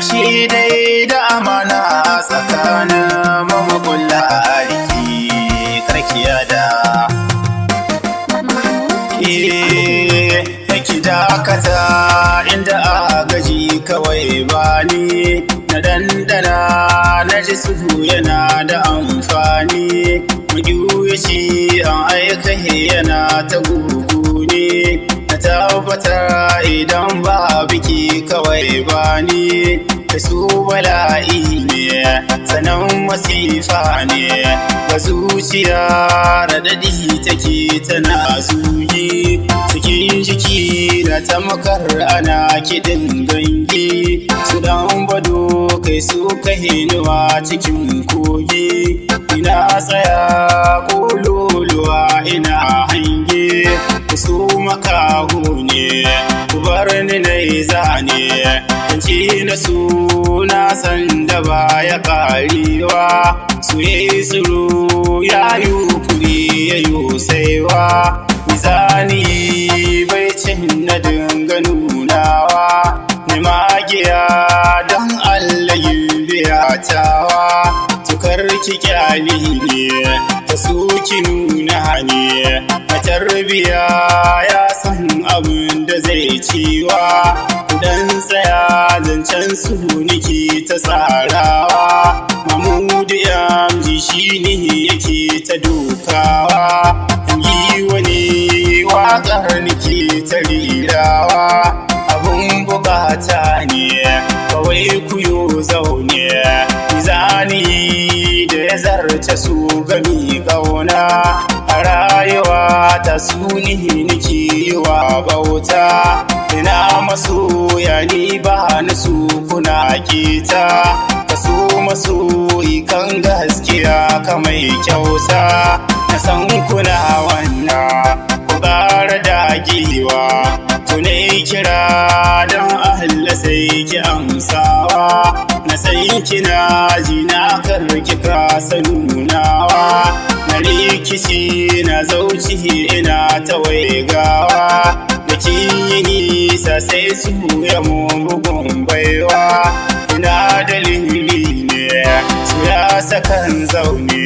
shi dai da amana tsakanin mamakulla riki karkiya da ki dakata inda a gaji kawai bani na dandana na ji suhu yana da amfani ya ci an aika yana ta gugu ne na tabbatar idan ba biki kawai bani da su bala'i ne sanan masifa ne ga zuciya radadi take tana zuyi cikin jiki da tamakar ana kiɗin gangi su dan bado kai su kahinuwa cikin kogi ina tsaya kololuwa ina hange su makahu ne ku bar ni na zane kanci na suna san da baya karewa su yi tsiro ya yi kuri ya yi saiwa mizani bai cin na dinga nunawa ni magiya don Allah yin biyatawa tukar ki kyali ne ta suki nuna ne a tarbiya ya san abin da zai ciwa dan tsaya zancen su niki ta tsarawa Mamudu Yamji shi ne yake ta dukawa yi wani waƙar niki ta rirawa abun bukata ne kawai kuyo zaune zani da ya zarce su gami kauna a rayuwa ta suni niki wa bauta ina masoya ni ba ni su kuna kita ka su masoyi kan gaskiya ka mai kyauta na san kuna wannan ku ƙara dagewa tunai kira don ahalla sai ki amsawa na sai kina jina karki kasa nunawa na rikici na zauci ina ta waigawa da kin nisa sai su ya bugun baiwa ina dalili ne su ya sakan zaune